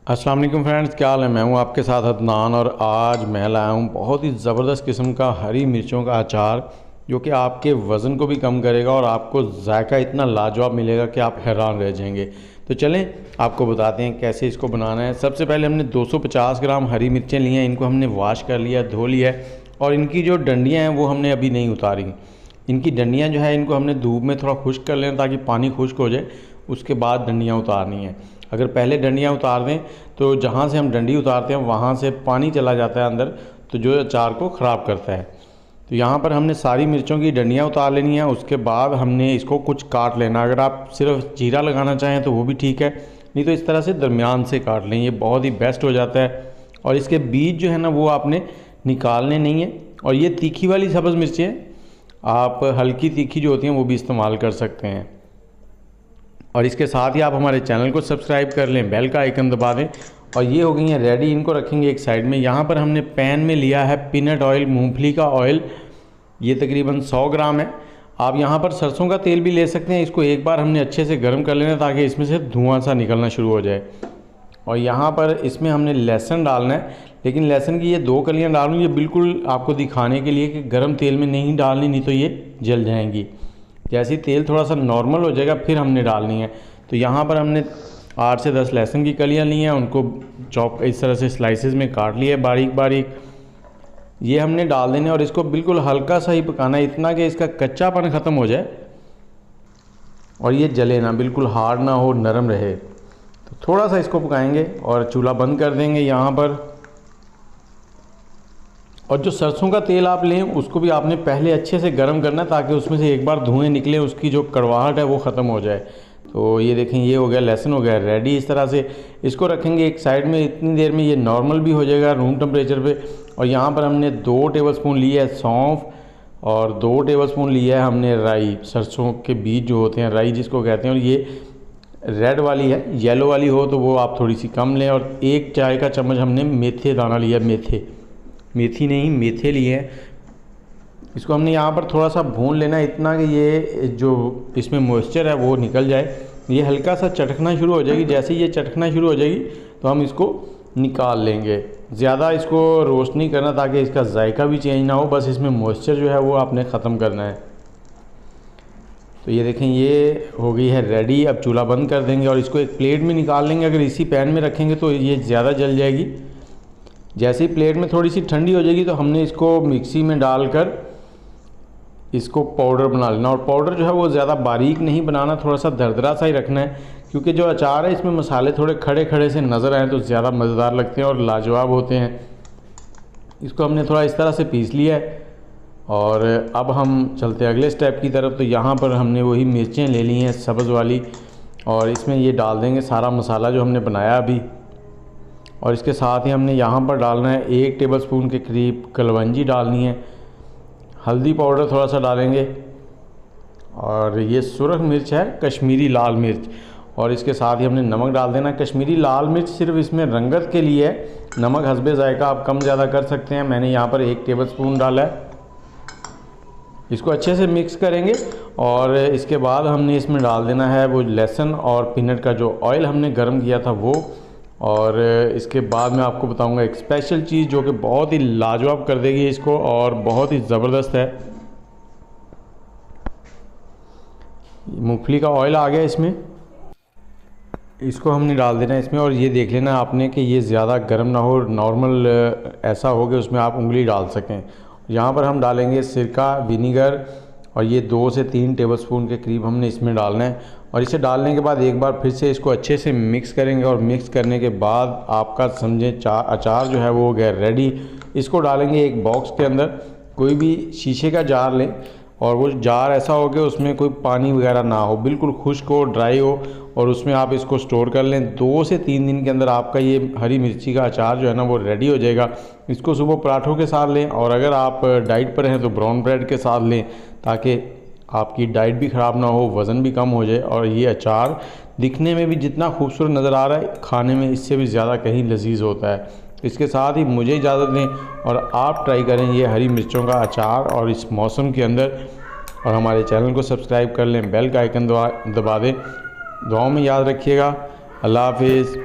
अस्सलाम वालेकुम फ्रेंड्स, क्या हाल है। मैं हूं आपके साथ अदनान और आज मैं लाया हूं बहुत ही ज़बरदस्त किस्म का हरी मिर्चों का अचार जो कि आपके वज़न को भी कम करेगा और आपको जायका इतना लाजवाब मिलेगा कि आप हैरान रह जाएंगे। तो चलें आपको बताते हैं कैसे इसको बनाना है। सबसे पहले हमने 250 ग्राम हरी मिर्चें ली हैं। इनको हमने वॉश कर लिया, धो लिया है और इनकी जो डंडियाँ हैं वो हमने अभी नहीं उतारी। इनकी डंडियाँ जो है इनको हमने धूप में थोड़ा खुश्क कर लेना ताकि पानी खुश्क हो जाए, उसके बाद डंडियाँ उतारनी है। अगर पहले डंडियाँ उतार दें तो जहाँ से हम डंडी उतारते हैं वहाँ से पानी चला जाता है अंदर, तो जो अचार को ख़राब करता है। तो यहाँ पर हमने सारी मिर्चों की डंडियाँ उतार लेनी है। उसके बाद हमने इसको कुछ काट लेना। अगर आप सिर्फ जीरा लगाना चाहें तो वो भी ठीक है, नहीं तो इस तरह से दरमियान से काट लें, ये बहुत ही बेस्ट हो जाता है। और इसके बीज जो है ना वो आपने निकालने नहीं है। और ये तीखी वाली सब्ज़ मिर्चें हैं, आप हल्की तीखी जो होती हैं वो भी इस्तेमाल कर सकते हैं। और इसके साथ ही आप हमारे चैनल को सब्सक्राइब कर लें, बेल का आइकन दबा दें। और ये हो गई हैं रेडी, इनको रखेंगे एक साइड में। यहाँ पर हमने पैन में लिया है पीनट ऑयल, मूंगफली का ऑयल, ये तकरीबन 100 ग्राम है। आप यहाँ पर सरसों का तेल भी ले सकते हैं। इसको एक बार हमने अच्छे से गर्म कर लेना ताकि इसमें से धुआं सा निकलना शुरू हो जाए। और यहाँ पर इसमें हमने लहसुन डालना है, लेकिन लहसुन की ये 2 कलियाँ डालूँ, ये बिल्कुल आपको दिखाने के लिए कि गर्म तेल में नहीं डालनी, नहीं तो ये जल जाएंगी। जैसे ही तेल थोड़ा सा नॉर्मल हो जाएगा फिर हमने डालनी है। तो यहाँ पर हमने 8 से 10 लहसुन की कलियाँ ली हैं, उनको चॉप इस तरह से स्लाइसेस में काट लिया है बारीक बारीक। ये हमने डाल देने और इसको बिल्कुल हल्का सा ही पकाना है, इतना कि इसका कच्चापन ख़त्म हो जाए और ये जले ना, बिल्कुल हार्ड ना हो, नरम रहे। तो थोड़ा सा इसको पकाएंगे और चूल्हा बंद कर देंगे यहाँ पर। और जो सरसों का तेल आप लें उसको भी आपने पहले अच्छे से गर्म करना है ताकि उसमें से एक बार धुएँ निकले, उसकी जो कड़वाहट है वो ख़त्म हो जाए। तो ये देखें, ये हो गया, लहसुन हो गया रेडी। इस तरह से इसको रखेंगे एक साइड में। इतनी देर में ये नॉर्मल भी हो जाएगा रूम टेम्परेचर पे। और यहाँ पर हमने 2 टेबलस्पून लिया है सौंफ और 2 टेबलस्पून लिया है हमने राई, सरसों के बीज जो होते हैं, राई जिसको कहते हैं। और ये रेड वाली है, येलो वाली हो तो वो आप थोड़ी सी कम लें। और 1 चाय का चम्मच हमने मेथे दाना लिया, मेथी नहीं मेथे लिए हैं। इसको हमने यहाँ पर थोड़ा सा भून लेना, इतना कि ये जो इसमें मॉइस्चर है वो निकल जाए। ये हल्का सा चटकना शुरू हो जाएगी। जैसे ही ये चटकना शुरू हो जाएगी तो हम इसको निकाल लेंगे। ज़्यादा इसको रोस्ट नहीं करना ताकि इसका जायका भी चेंज ना हो, बस इसमें मॉइस्चर जो है वो आपने ख़त्म करना है। तो ये देखें, ये हो गई है रेडी। अब चूल्हा बंद कर देंगे और इसको एक प्लेट में निकाल लेंगे। अगर इसी पैन में रखेंगे तो ये ज़्यादा जल जाएगी। जैसे ही प्लेट में थोड़ी सी ठंडी हो जाएगी तो हमने इसको मिक्सी में डालकर इसको पाउडर बना लेना। और पाउडर जो है वो ज़्यादा बारीक नहीं बनाना, थोड़ा सा दरदरा सा ही रखना है, क्योंकि जो अचार है इसमें मसाले थोड़े खड़े खड़े से नज़र आए तो ज़्यादा मज़ेदार लगते हैं और लाजवाब होते हैं। इसको हमने थोड़ा इस तरह से पीस लिया है और अब हम चलते हैं अगले स्टेप की तरफ। तो यहाँ पर हमने वही मिर्चें ले ली हैं सब्ज़ वाली और इसमें ये डाल देंगे सारा मसाला जो हमने बनाया अभी। और इसके साथ ही हमने यहाँ पर डालना है 1 टेबलस्पून के करीब कलवंजी डालनी है। हल्दी पाउडर थोड़ा सा डालेंगे और ये सुरख मिर्च है, कश्मीरी लाल मिर्च। और इसके साथ ही हमने नमक डाल देना। कश्मीरी लाल मिर्च सिर्फ इसमें रंगत के लिए है, नमक हस्बे जायका आप कम ज़्यादा कर सकते हैं। मैंने यहाँ पर 1 टेबलस्पून डाला है। इसको अच्छे से मिक्स करेंगे और इसके बाद हमने इसमें डाल देना है वो लहसुन और पीनट का जो ऑयल हमने गर्म किया था वो। और इसके बाद मैं आपको बताऊंगा एक स्पेशल चीज़ जो कि बहुत ही लाजवाब कर देगी इसको और बहुत ही ज़बरदस्त है। मूंगफली का ऑयल आ गया इसमें, इसको हमने डाल देना इसमें। और ये देख लेना आपने कि ये ज़्यादा गर्म ना हो, नॉर्मल ऐसा हो कि उसमें आप उंगली डाल सकें। यहाँ पर हम डालेंगे सिरका, विनीगर और ये 2 से 3 टेबलस्पून के करीब हमने इसमें डालना है। और इसे डालने के बाद एक बार फिर से इसको अच्छे से मिक्स करेंगे और मिक्स करने के बाद आपका समझें अचार जो है वो हो गया रेडी। इसको डालेंगे एक बॉक्स के अंदर, कोई भी शीशे का जार लें और वो जार ऐसा हो कि उसमें कोई पानी वगैरह ना हो, बिल्कुल खुश्क हो, ड्राई हो, और उसमें आप इसको स्टोर कर लें। 2 से 3 दिन के अंदर आपका ये हरी मिर्ची का अचार जो है ना वो रेडी हो जाएगा। इसको सुबह पराठों के साथ लें और अगर आप डाइट पर हैं तो ब्राउन ब्रेड के साथ लें ताकि आपकी डाइट भी ख़राब ना हो, वज़न भी कम हो जाए। और ये अचार दिखने में भी जितना खूबसूरत नज़र आ रहा है, खाने में इससे भी ज़्यादा कहीं लजीज होता है। इसके साथ ही मुझे इजाज़त दें और आप ट्राई करें ये हरी मिर्चों का अचार और इस मौसम के अंदर। और हमारे चैनल को सब्सक्राइब कर लें, बेल का आइकन दबा दें। दुआओं में याद रखिएगा। अल्लाह हाफिज़।